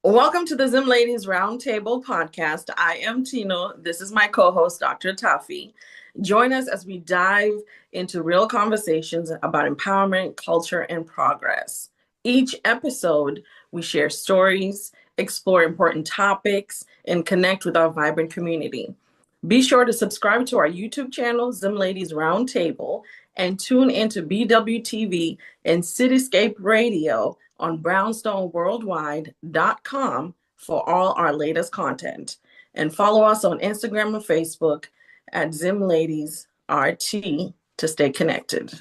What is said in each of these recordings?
Welcome to the Zim Ladies Roundtable podcast. I am Tino. This is my co-host, Dr. Tafi. Join us as we dive into real conversations about empowerment, culture, and progress. Each episode, we share stories, explore important topics, and connect with our vibrant community. Be sure to subscribe to our YouTube channel, Zim Ladies Roundtable, and tune into BWTV and Cityscape Radio on brownstoneworldwide.com for all our latest content. And follow us on Instagram and Facebook at Zim Ladies RT to stay connected.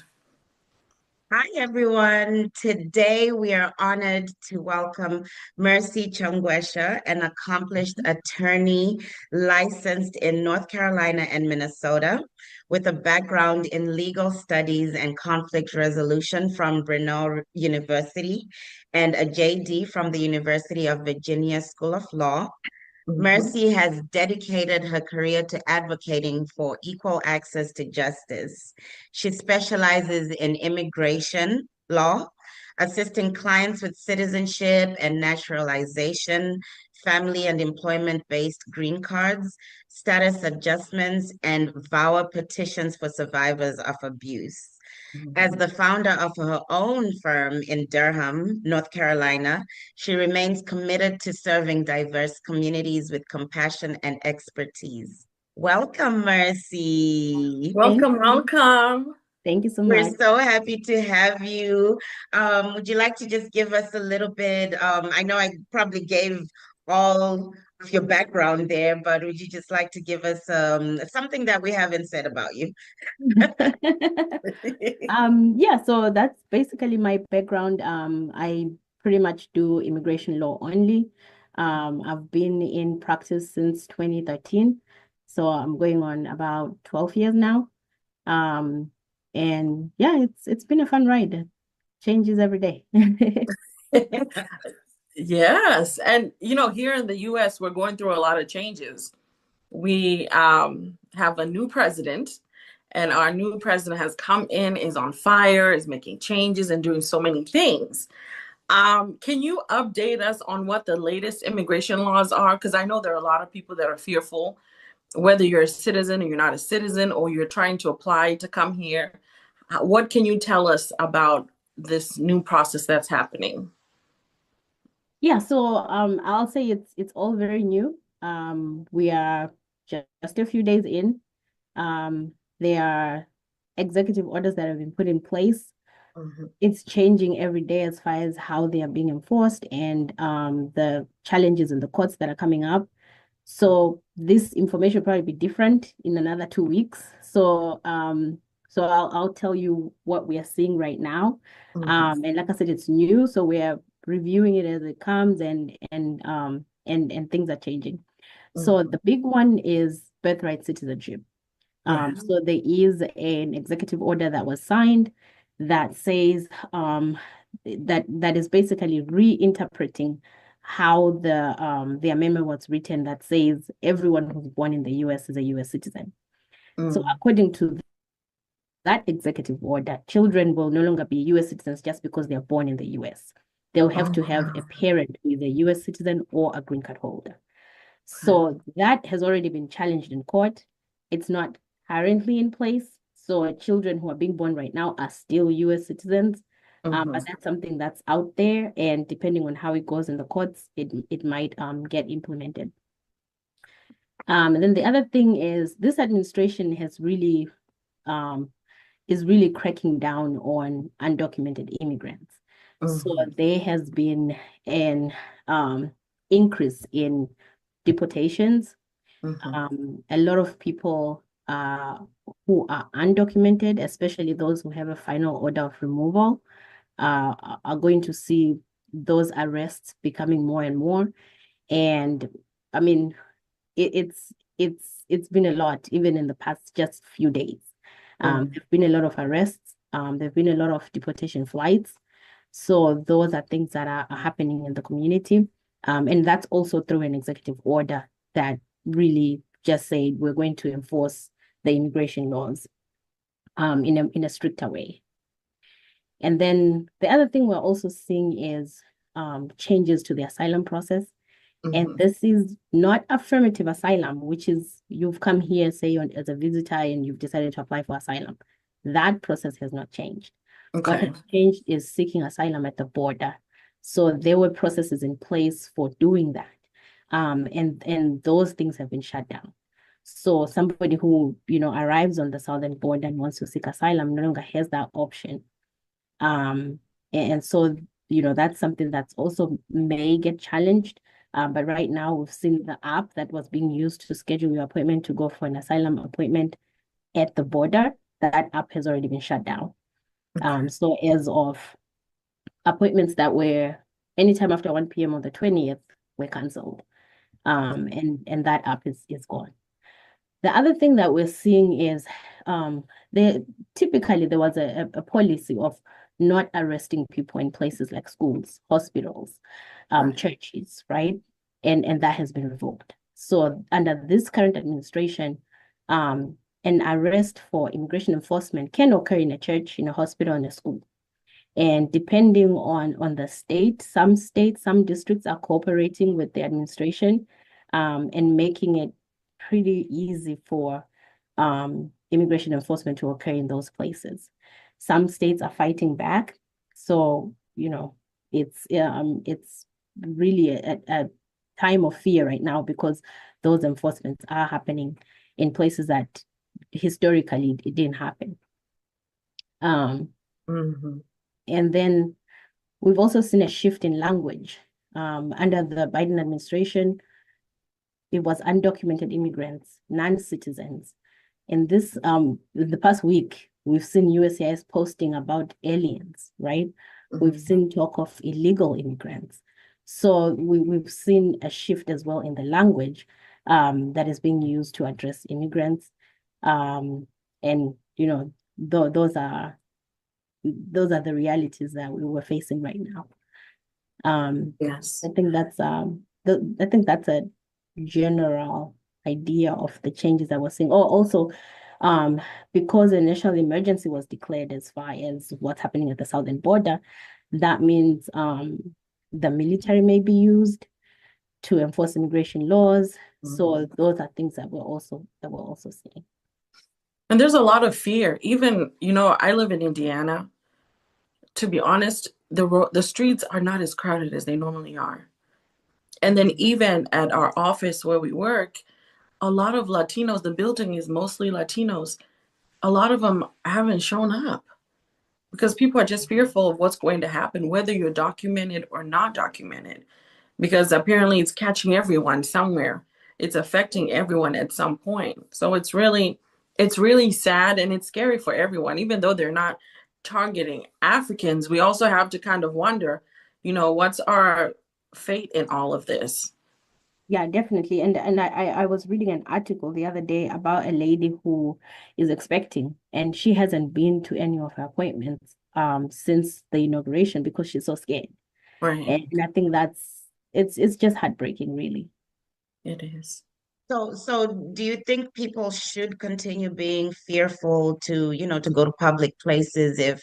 Hi, everyone. Today, we are honored to welcome Mercy Chongwesha, an accomplished attorney licensed in North Carolina and Minnesota, with a background in legal studies and conflict resolution from Brunel University and a JD from the University of Virginia School of Law. Mercy has dedicated her career to advocating for equal access to justice. She specializes in immigration law, assisting clients with citizenship and naturalization, family and employment-based green cards, status adjustments, and VAWA petitions for survivors of abuse. As the founder of her own firm in Durham, North Carolina, she remains committed to serving diverse communities with compassion and expertise. Welcome, Mercy. Welcome. Thank you so much. We're so happy to have you. Would you like to just give us a little bit? I know I probably gave all of your background there, but would you just like to give us something that we haven't said about you? Yeah, so that's basically my background. I pretty much do immigration law only. I've been in practice since 2013, so I'm going on about 12 years now. And yeah, it's been a fun ride. It changes every day. Yes. And, here in the U.S., we're going through a lot of changes. We have a new president, and our new president has come in, is on fire, is making changes and doing so many things. Can you update us on what the latest immigration laws are? Because I know there are a lot of people that are fearful, whether you're a citizen or you're not a citizen, or you're trying to apply to come here. What can you tell us about this new process that's happening? Yeah, so I'll say it's all very new. We are just a few days in. There are executive orders that have been put in place. It's changing every day as far as how they are being enforced and the challenges in the courts that are coming up. So this information will probably be different in another 2 weeks. So I'll tell you what we are seeing right now. And like I said, it's new, so we are reviewing it as it comes, and things are changing. So the big one is birthright citizenship. So there is an executive order that was signed that says that is basically reinterpreting how the amendment was written, that says everyone who's born in the US is a US citizen. So according to that executive order, children will no longer be US citizens just because they're born in the US. They'll have to have a parent who is a US citizen or a green card holder. So that has already been challenged in court. It's not currently in place. So children who are being born right now are still US citizens. But that's something that's out there, and depending on how it goes in the courts, it might get implemented. And then the other thing is this administration has really is really cracking down on undocumented immigrants. So there has been an increase in deportations. A lot of people who are undocumented, especially those who have a final order of removal, are going to see those arrests becoming more and more. And I mean, it's been a lot, even in the past just few days. There've been a lot of arrests. There've been a lot of deportation flights. So those are things that are happening in the community. And that's also through an executive order that really just said we're going to enforce the immigration laws in a stricter way. And then the other thing we're also seeing is changes to the asylum process. And this is not affirmative asylum, which is you've come here, say, as a visitor, and you've decided to apply for asylum. That process has not changed. What Okay. has changed is seeking asylum at the border. So there were processes in place for doing that. And those things have been shut down. So somebody who, arrives on the southern border and wants to seek asylum no longer has that option. And so, that's something that's also may get challenged. But right now we've seen the app that was being used to schedule your appointment to go for an asylum appointment at the border. That app has already been shut down. So as of appointments that were anytime after 1 p.m. on the 20th were canceled. And that app is gone. The other thing that we're seeing is typically there was a policy of not arresting people in places like schools, hospitals, churches, right? And that has been revoked. So under this current administration, an arrest for immigration enforcement can occur in a church, in a hospital, in a school. And depending on the state, some districts are cooperating with the administration and making it pretty easy for immigration enforcement to occur in those places. Some states are fighting back. So, it's really a time of fear right now because those enforcements are happening in places that historically it didn't happen. And then we've also seen a shift in language. Under the Biden administration, it was undocumented immigrants, non-citizens. And the past week, we've seen USCIS posting about aliens, right? We've seen talk of illegal immigrants. So we've seen a shift as well in the language that is being used to address immigrants. And, those are the realities that we were facing right now. Yes. I think that's a general idea of the changes that we're seeing. Oh, also, because a national emergency was declared as far as what's happening at the southern border, that means the military may be used to enforce immigration laws. So those are things that we're also seeing. And there's a lot of fear. Even, I live in Indiana. To be honest, the streets are not as crowded as they normally are. And then even at our office where we work, a lot of Latinos, the building is mostly Latinos. A lot of them haven't shown up because people are just fearful of what's going to happen, whether you're documented or not documented, because apparently it's catching everyone somewhere. It's affecting everyone at some point. So it's really sad and it's scary for everyone, even though they're not targeting Africans. We also have to kind of wonder, what's our fate in all of this? Yeah, definitely. And I was reading an article the other day about a lady who is expecting, and she hasn't been to any of her appointments since the inauguration because she's so scared. Right. And I think it's just heartbreaking, really. It is. So do you think people should continue being fearful to go to public places if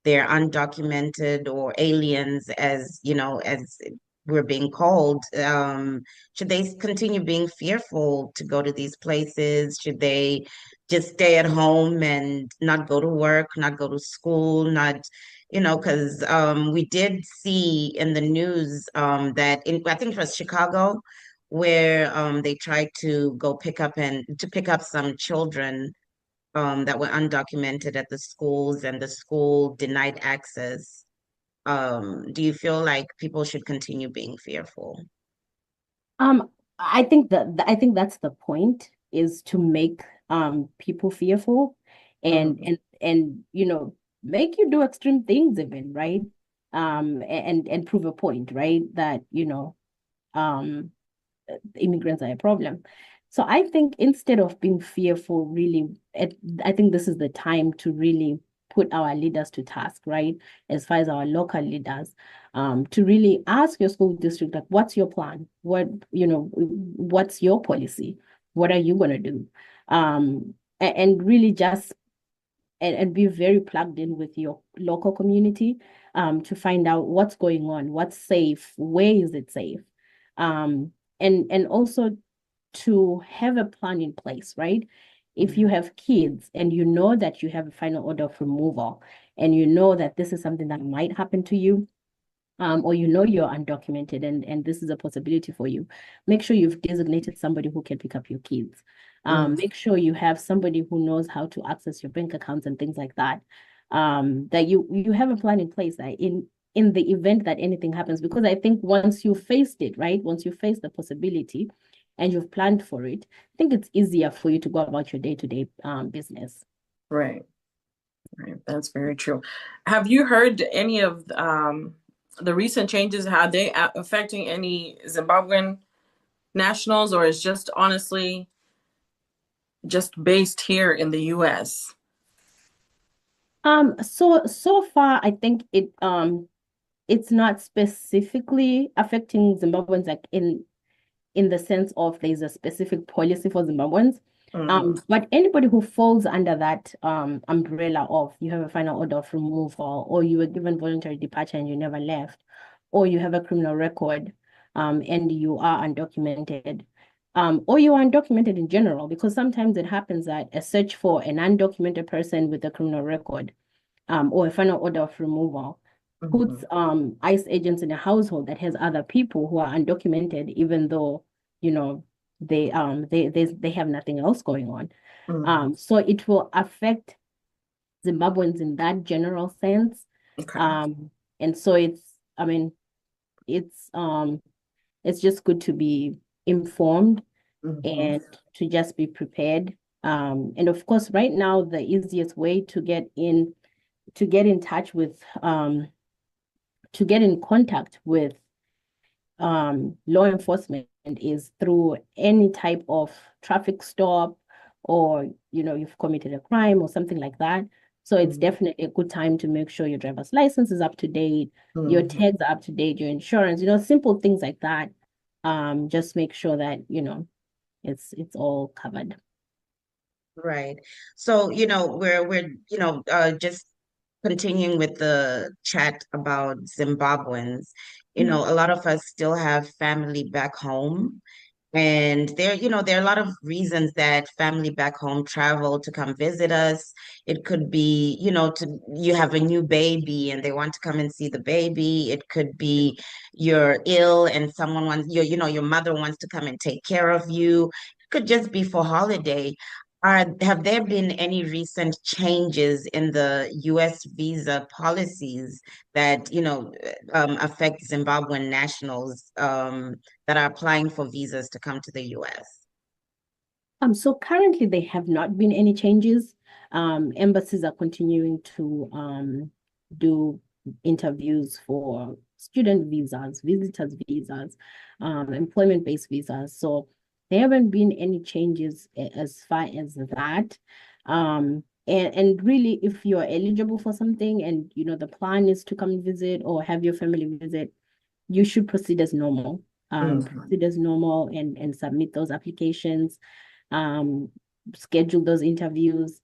they're undocumented or aliens, as we're being called? Should they continue being fearful to go to these places? Should they just stay at home and not go to work, not go to school, because we did see in the news that I think it was Chicago where they tried to go pick up some children that were undocumented at the schools and the school denied access. Do you feel like people should continue being fearful? I think that's the point, is to make people fearful, and Mhm. and make you do extreme things even, right? And prove a point, right? That, um, immigrants are a problem. So I think instead of being fearful, really, I think this is the time to really put our leaders to task, right? As far as our local leaders, to really ask your school district, like, what's your plan? What's your policy? What are you going to do? And really just and be very plugged in with your local community to find out what's going on, what's safe, where is it safe, and also to have a plan in place, right? If you have kids and you know that you have a final order of removal and you know that this is something that might happen to you, or you're undocumented and this is a possibility for you, make sure you've designated somebody who can pick up your kids. Make sure you have somebody who knows how to access your bank accounts and things like that. That you have a plan in place that in the event that anything happens, because I think once you faced it, right? Once you face the possibility and you've planned for it, I think it's easier for you to go about your day-to-day business. Right. Right. That's very true. Have you heard any of the recent changes? How they affecting any Zimbabwean nationals, or is just honestly just based here in the U.S.? So far, I think it's not specifically affecting Zimbabweans like in the sense of there's a specific policy for Zimbabweans. Mm-hmm. But anybody who falls under that umbrella of you have a final order of removal, or you were given voluntary departure and you never left, or you have a criminal record, and you are undocumented, or you are undocumented in general, because sometimes it happens that a search for an undocumented person with a criminal record, or a final order of removal puts ICE agents in a household that has other people who are undocumented, even though, they have nothing else going on. Mm-hmm. So it will affect Zimbabweans in that general sense. Okay. And so I mean, it's just good to be informed Mm-hmm. and to just be prepared. And of course, right now, the easiest way to get in touch with to get in contact with law enforcement is through any type of traffic stop, or you've committed a crime or something like that. So it's definitely a good time to make sure your driver's license is up to date, your Mm-hmm. tags are up to date, your insurance, simple things like that. Just make sure that it's all covered. Right. So, we're just continuing with the chat about Zimbabweans. A lot of us still have family back home. And there are a lot of reasons that family back home travel to come visit us. It could be, you have a new baby and they want to come and see the baby. It could be you're ill and someone wants your mother wants to come and take care of you. It could just be for holiday. Have there been any recent changes in the U.S. visa policies that, affect Zimbabwean nationals, that are applying for visas to come to the US? So currently there have not been any changes. Embassies are continuing to do interviews for student visas, visitors visas, employment-based visas. So there haven't been any changes as far as that. And really, if you're eligible for something and the plan is to come and visit or have your family visit, you should proceed as normal. Mm-hmm. Proceed as normal and submit those applications, um, schedule those interviews.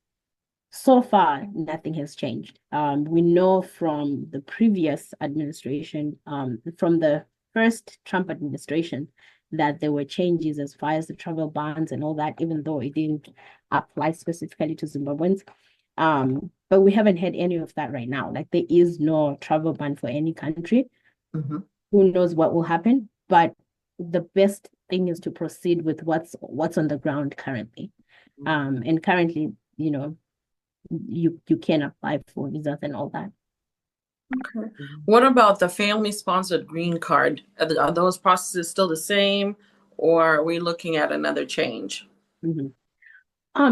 So far, nothing has changed. We know from the previous administration, from the first Trump administration, that there were changes as far as the travel bans and all that, even though it didn't apply specifically to Zimbabweans. But we haven't had any of that right now. Like there is no travel ban for any country. Mm-hmm. Who knows what will happen? But the best thing is to proceed with what's on the ground currently. And currently, you can apply for visas and all that. Okay. What about the family-sponsored green card? Are those processes still the same, or are we looking at another change?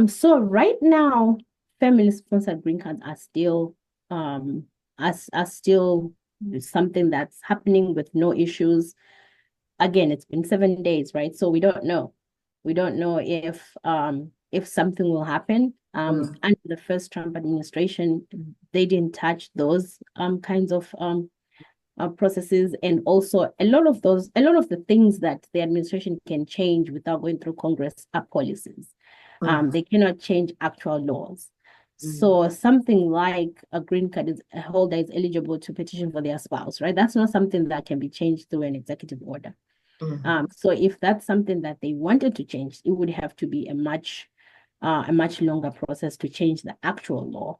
So right now, family sponsored green cards are still are still something that's happening with no issues. Again, it's been 7 days, right? So we don't know. We don't know if something will happen. Under the first Trump administration, they didn't touch those kinds of processes, and also a lot of the things that the administration can change without going through Congress are policies. They cannot change actual laws. So something like a green card holder is eligible to petition for their spouse, right? That's not something that can be changed through an executive order. So if that's something that they wanted to change, it would have to be a much longer process to change the actual law.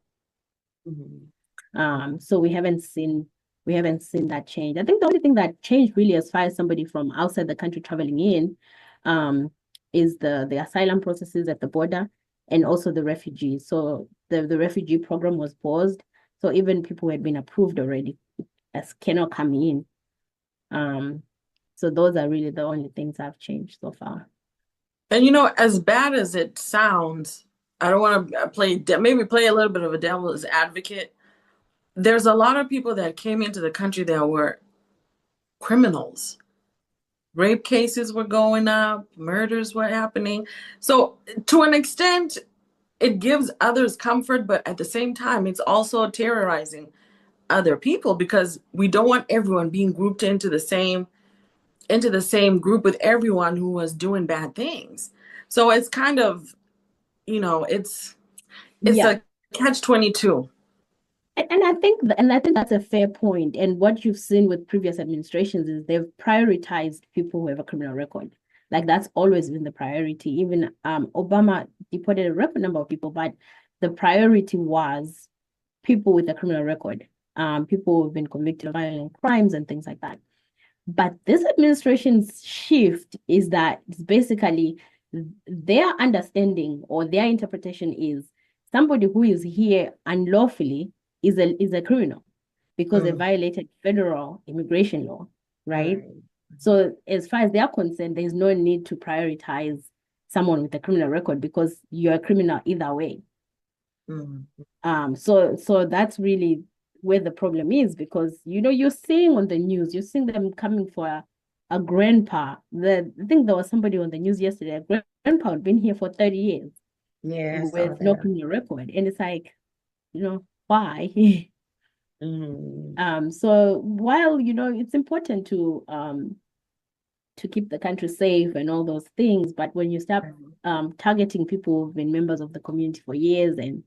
So we haven't seen that change. I think the only thing that changed really as far as somebody from outside the country traveling in is the asylum processes at the border, and also the refugees. So the refugee program was paused. So even people who had been approved already cannot come in. So those are really the only things I've changed so far. And as bad as it sounds, I don't want to maybe play a little bit of a devil's advocate. There's a lot of people that came into the country that were criminals. Rape cases were going up, murders were happening. So to an extent, it gives others comfort, but at the same time, it's also terrorizing other people, because we don't want everyone being grouped into the same group with everyone who was doing bad things. So it's kind of, it's a catch-22. And I think that's a fair point. And what you've seen with previous administrations is they've prioritized people who have a criminal record. Like that's always been the priority. Even Obama deported a record number of people, but the priority was people with a criminal record, people who've been convicted of violent crimes and things like that. But this administration's shift is that it's basically their understanding or their interpretation is somebody who is here unlawfully is a criminal because they violated federal immigration law, right? So as far as they're concerned, there's no need to prioritize someone with a criminal record because you're a criminal either way. So that's really where the problem is, because you're seeing on the news, you're seeing them coming for a grandpa. I think there was somebody on the news yesterday, a grandpa had been here for 30 years with no criminal record. And it's like, why? So while it's important to keep the country safe and all those things, but when you start targeting people who've been members of the community for years and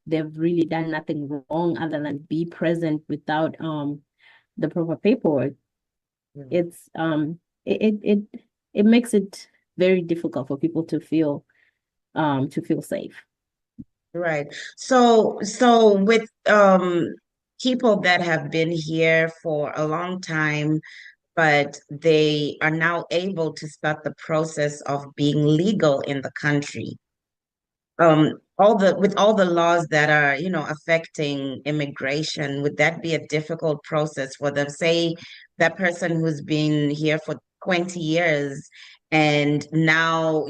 they've really done nothing wrong other than be present without the proper paperwork, it's it makes it very difficult for people to feel safe. Right. So with people that have been here for a long time, but they are now able to start the process of being legal in the country. With all the laws that are, affecting immigration, would that be a difficult process for them? Say that person who's been here for 20 years and now,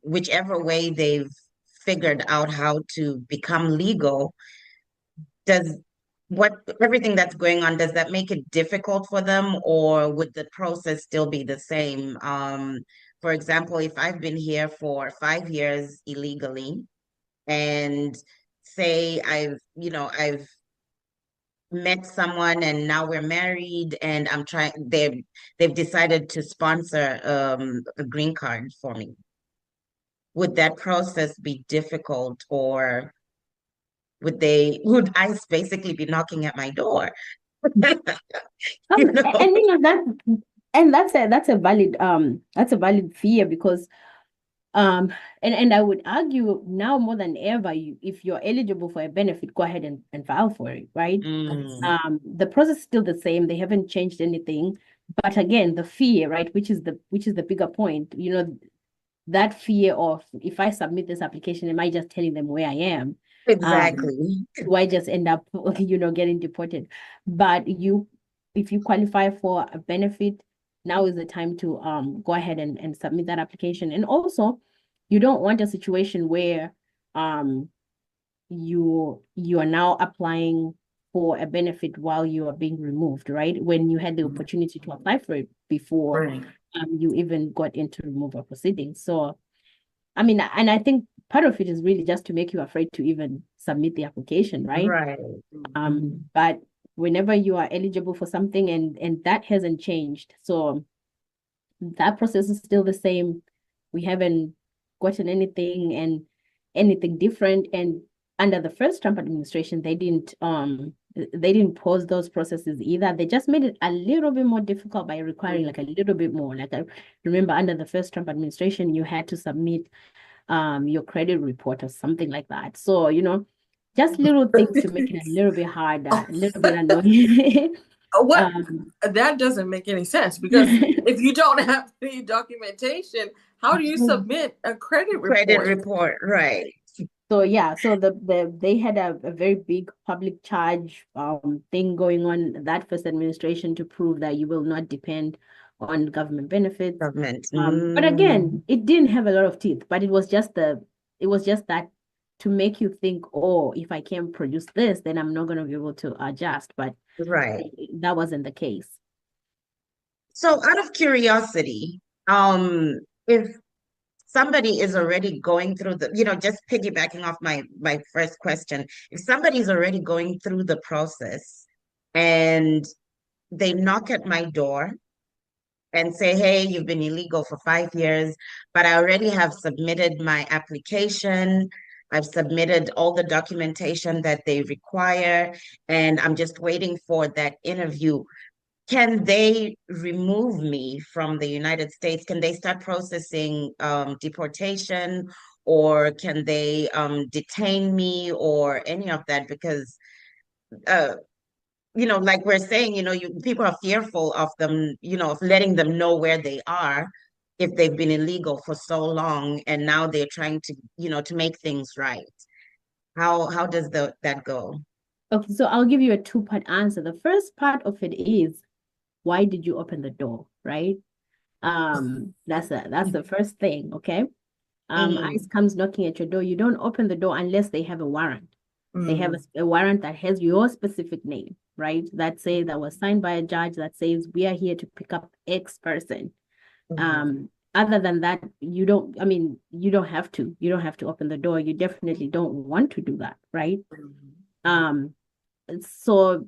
whichever way they've figured out how to become legal, does everything that's going on, does that make it difficult for them, or would the process still be the same? For example, if I've been here for 5 years illegally, and say I've met someone and now we're married and they've decided to sponsor a green card for me. Would that process be difficult, or would ICE basically be knocking at my door? And that's a valid fear, because and I would argue now more than ever, if you're eligible for a benefit, go ahead and file for it, right? The process is still the same. They haven't changed anything. But again, the fear, right, which is the bigger point, that fear of, if I submit this application, am I just telling them where I am? Exactly. Do I just end up, getting deported? But if you qualify for a benefit, now is the time to go ahead and submit that application. And also, you don't want a situation where you are now applying for a benefit while you are being removed, right? When you had the opportunity to apply for it before Right. you even got into removal proceedings. So, I mean, and I think part of it is really just to make you afraid to even submit the application, right? Right. But whenever you are eligible for something and that hasn't changed, so that process is still the same. We haven't gotten anything different. And under the first Trump administration, they didn't pause those processes either. They just made it a little bit more difficult by requiring like a little bit more. Like I remember under the first Trump administration, you had to submit your credit report or something like that. So, just little things to make it a little bit harder, a little bit annoying. What? That doesn't make any sense because if you don't have the documentation, how do you submit a credit Credit report? report, right. So yeah, so they had a very big public charge thing going on that first administration to prove that you will not depend on government benefits. Government. But again, it didn't have a lot of teeth, but it was just that to make you think, oh, if I can't produce this, then I'm not going to be able to adjust. But Right. that wasn't the case. So out of curiosity, if somebody is already going through just piggybacking off my first question, if somebody's already going through the process and they knock at my door and say, hey, you've been illegal for 5 years, but I already have submitted my application. I've submitted all the documentation that they require, and I'm just waiting for that interview. Can they remove me from the United States? Can they start processing deportation, or can they detain me or any of that? Because uh, like we're saying, people are fearful of them, of letting them know where they are if they've been illegal for so long, and now they're trying to, to make things right. How does that go? Okay, so I'll give you a two-part answer. The first part of it is, why did you open the door, right? That's the first thing, okay? ICE comes knocking at your door. You don't open the door unless they have a warrant. They have a warrant that has your specific name, right? That says that was signed by a judge that says we are here to pick up X person. Other than that, you don't have to. You don't have to open the door. You definitely don't want to do that, right? So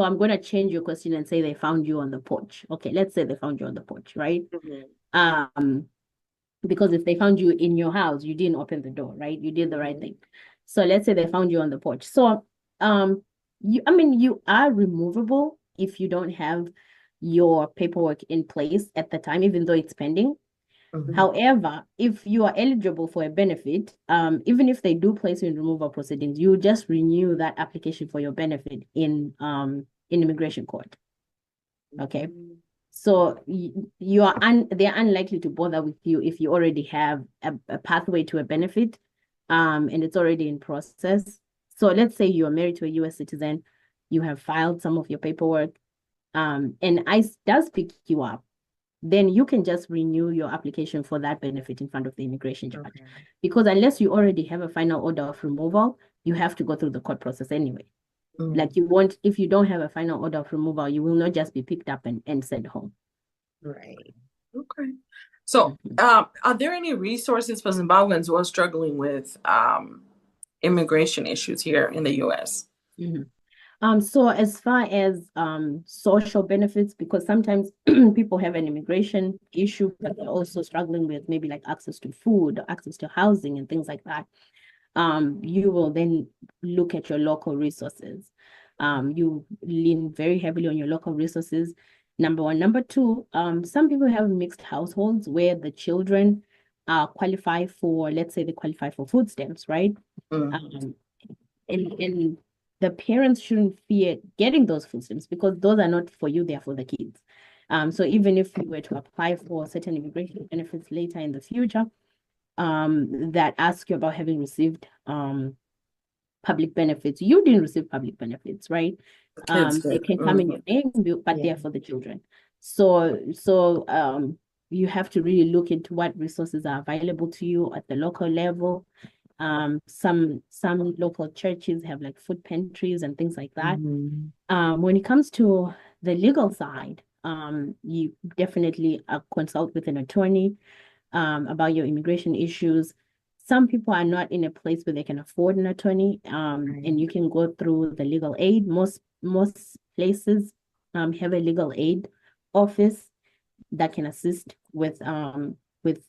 I'm gonna change your question and say they found you on the porch. Okay, let's say they found you on the porch, right? Because if they found you in your house, you didn't open the door, right? You did the right thing. So let's say they found you on the porch. So you are removable if you don't have your paperwork in place at the time, even though it's pending. However, if you are eligible for a benefit, even if they do place you in removal proceedings, you just renew that application for your benefit in immigration court. Okay. So they're unlikely to bother with you if you already have a pathway to a benefit, and it's already in process. So let's say you are married to a U.S. citizen, you have filed some of your paperwork, and ICE does pick you up, then you can just renew your application for that benefit in front of the immigration judge. Okay. Because unless you already have a final order of removal, you have to go through the court process anyway. Like you won't, if you don't have a final order of removal, you will not just be picked up and sent home. Right. Okay. So are there any resources for Zimbabweans who are struggling with immigration issues here in the US? So as far as social benefits, because sometimes people have an immigration issue, but they're also struggling with maybe like access to food, access to housing and things like that. You will then look at your local resources. You lean very heavily on your local resources, number one. Number two, some people have mixed households where the children qualify for, let's say they qualify for food stamps, right? And the parents shouldn't fear getting those food stamps because those are not for you, they're for the kids. So even if you were to apply for certain immigration benefits later in the future, that ask you about having received public benefits, you didn't receive public benefits, right? They can come in your name, but they're for the children. So you have to really look into what resources are available to you at the local level Some local churches have like food pantries and things like that. Mm-hmm. When it comes to the legal side, you definitely consult with an attorney about your immigration issues. Some people are not in a place where they can afford an attorney, and you can go through the legal aid. Most places have a legal aid office that can assist with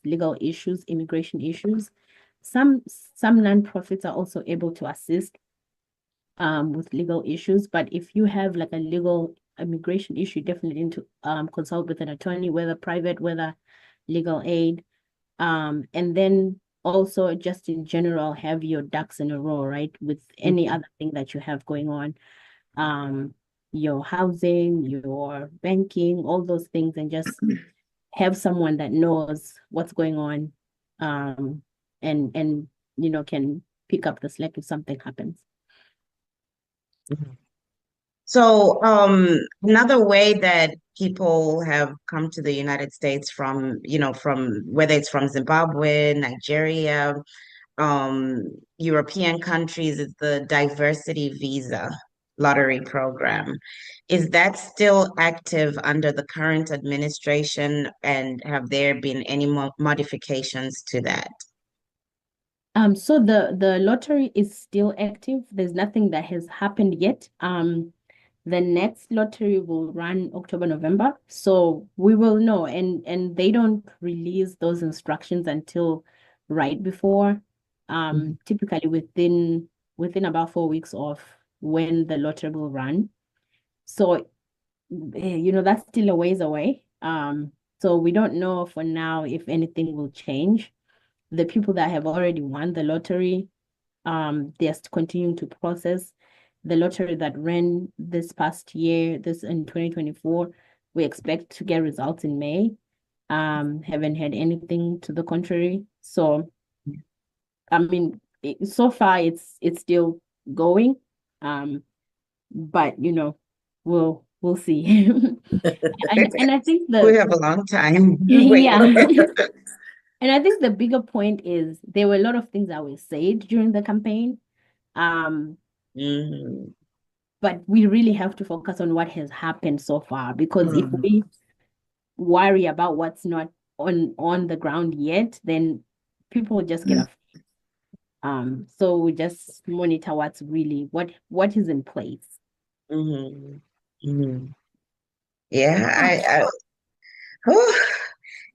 legal issues, immigration issues. Some nonprofits are also able to assist with legal issues, but if you have like a legal immigration issue, definitely need to consult with an attorney, whether private, whether legal aid. And then also just in general, have your ducks in a row, right? With any other thing that you have going on. Your housing, your banking, all those things, and just have someone that knows what's going on, and can pick up the slack if something happens. So, another way that people have come to the United States from, from whether it's from Zimbabwe, Nigeria, European countries, is the diversity visa lottery program. Is that still active under the current administration, and have there been any modifications to that? So the lottery is still active. There's nothing that has happened yet. The next lottery will run October, November. So we will know. And they don't release those instructions until right before, typically within about 4 weeks of when the lottery will run. So that's still a ways away. So we don't know for now if anything will change. The people that have already won the lottery, they're continuing to process. The lottery that ran this past year, this in 2024, we expect to get results in May. Haven't had anything to the contrary. So, I mean, so far it's still going. But we'll see. And I think We have a long time. Wait. yeah. And I think the bigger point is there were a lot of things that were said during the campaign. Um, Mhm. but we really have to focus on what has happened so far, because if Mhm. we worry about what's not on the ground yet, then people will just get off. So we just monitor what's really what is in place. Mhm. Mhm. Yeah, Yeah. whew,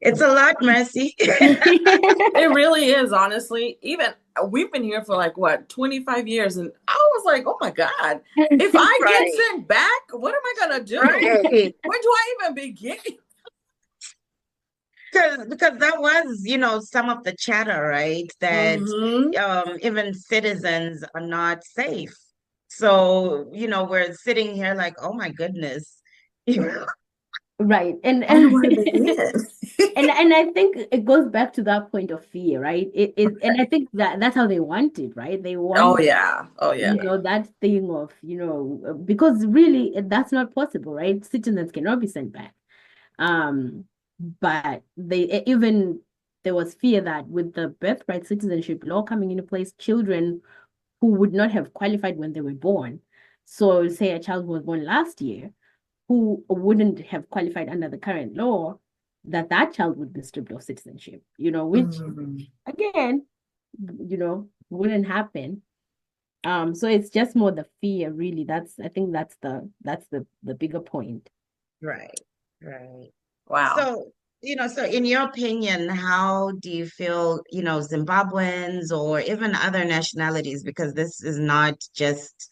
it's a lot, Mercy. It really is, honestly. Even we've been here for like what, 25 years, and I was like, oh my God, if I get Right, sent back, what am I gonna do? right. Where do I even begin? Because that was, some of the chatter, right? That Hmm. even citizens are not safe. So, we're sitting here like, oh my goodness. Right. And Where do and I begin? and I think it goes back to that point of fear, right? It is, and I think that's how they want it, right? They Oh want, yeah, oh yeah. that thing of, because really that's not possible, right? Citizens cannot be sent back. But even there was fear that with the birthright citizenship law coming into place, children who would not have qualified when they were born. So say a child was born last year who wouldn't have qualified under the current law, that child would be stripped of citizenship, which Mhm. again, wouldn't happen. So it's just more the fear, really. I think that's the bigger point. Right, right. Wow. So, so in your opinion, how do you feel, Zimbabweans or even other nationalities, because this is not just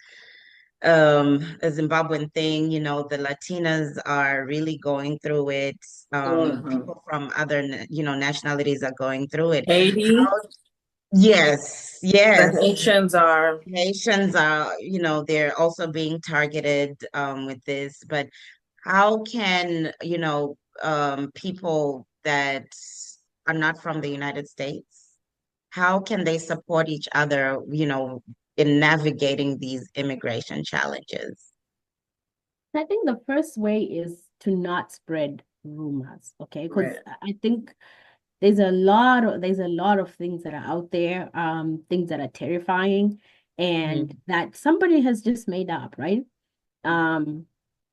a Zimbabwean thing, the Latinas are really going through it. Mhm. People from other, nationalities are going through it. Haiti, How, yes, the yes. Haitians are. Haitians are, they're also being targeted with this, but how can, people that are not from the United States, how can they support each other, in navigating these immigration challenges? I think the first way is to not spread rumors, okay? Because Right. I think there's a lot of things that are out there, things that are terrifying and that somebody has just made up, right? Um,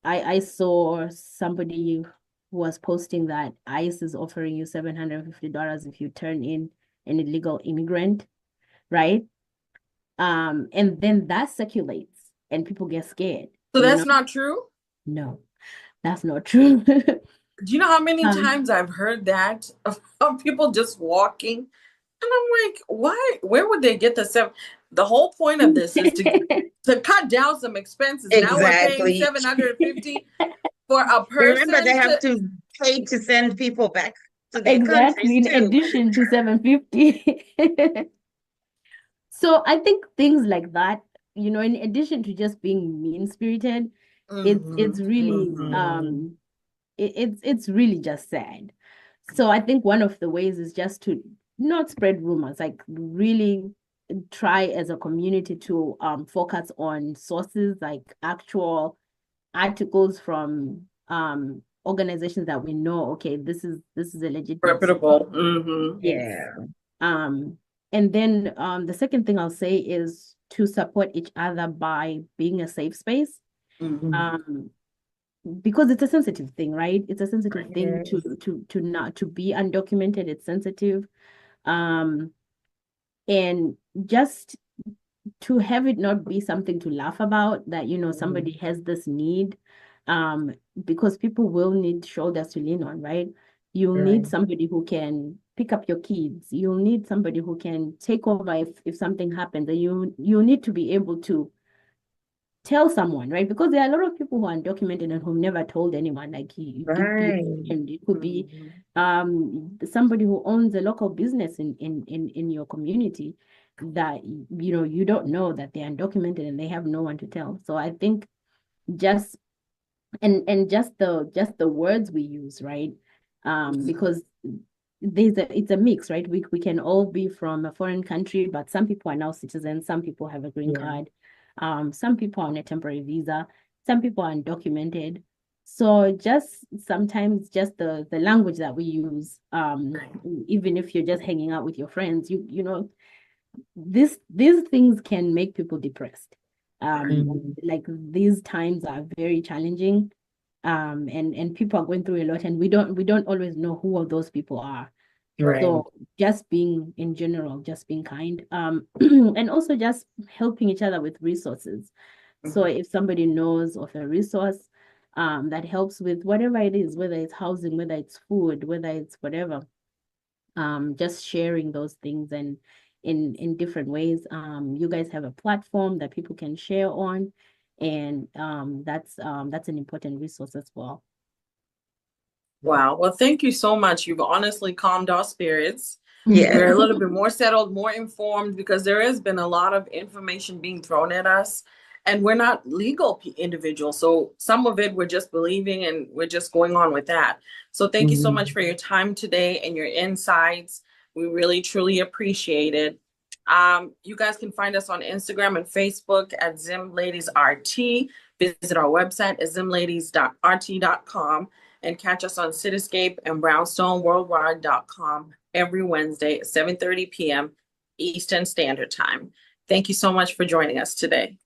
I saw somebody who was posting that ICE is offering you $750 if you turn in an illegal immigrant, right? And then that circulates and people get scared, So you that's know? not true? No, that's not true. Do you know how many Um, times I've heard that of people just walking? And I'm like, why? Where would they get the seven? The whole point of this is to cut down some expenses. Now we're paying Exactly. 750 for a Remember, they person have to to pay to send people back to their exactly, countries in too. addition to 750. So I think things like that, in addition to just being mean-spirited, it's Mhm, really Mhm. it's really just sad. So I think one of the ways is just to not spread rumors, like really try as a community to focus on sources like actual articles from organizations that we know, okay, this is a legitimate source. reputable. Hmm. Yes. Yeah. Um, and then the second thing I'll say is to support each other by being a safe space. Hmm. Um, because it's a sensitive thing, right? It's a sensitive thing to Yes. to not to be undocumented. It's sensitive. Um, and just to have it not be something to laugh about, that somebody Mhm. has this need, um because people will need shoulders to lean on, right? You'll need Right. somebody who can pick up your kids. You'll need somebody who can take over if something happens, and you need to be able to tell someone, right? Because there are a lot of people who are undocumented and who've never told anyone. Like you could be a Right. friend, it could be Hmm. somebody who owns a local business in your community that you don't know that they're undocumented and they have no one to tell. So I think just and just the words we use, right? Because it's a mix, right? We can all be from a foreign country, but some people are now citizens, some people have a green Yeah. card, some people are on a temporary visa, some people are undocumented. So just sometimes just the language that we use, even if you're just hanging out with your friends, these things can make people depressed. Mhm. Like these times are very challenging, and people are going through a lot, and we don't always know who of those people are. Right. So just being in general, just being kind, and also just helping each other with resources. So Hmm. if somebody knows of a resource, that helps with whatever it is, whether it's housing, whether it's food, whether it's whatever, just sharing those things and in different ways. You guys have a platform that people can share on, and that's an important resource as well. Wow. Well, thank you so much. You've honestly calmed our spirits. We're a Yes. little bit more settled, more informed because there has been a lot of information being thrown at us, and we're not legal individuals. So some of it we're just believing and we're just going on with that. So thank you so much Mhm. for your time today and your insights. We really truly appreciate it. You guys can find us on Instagram and Facebook at Zim Ladies RT. Visit our website at zimladies.rt.com and catch us on Cityscape and brownstoneworldwide.com every Wednesday at 7:30 p.m. Eastern Standard Time. Thank you so much for joining us today.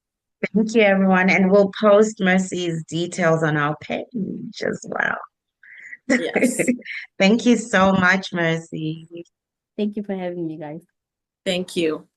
Thank you, everyone. And we'll post Mercy's details on our page as well. Yes. Thank you so much, Mercy. Thank you for having me, guys. Thank you.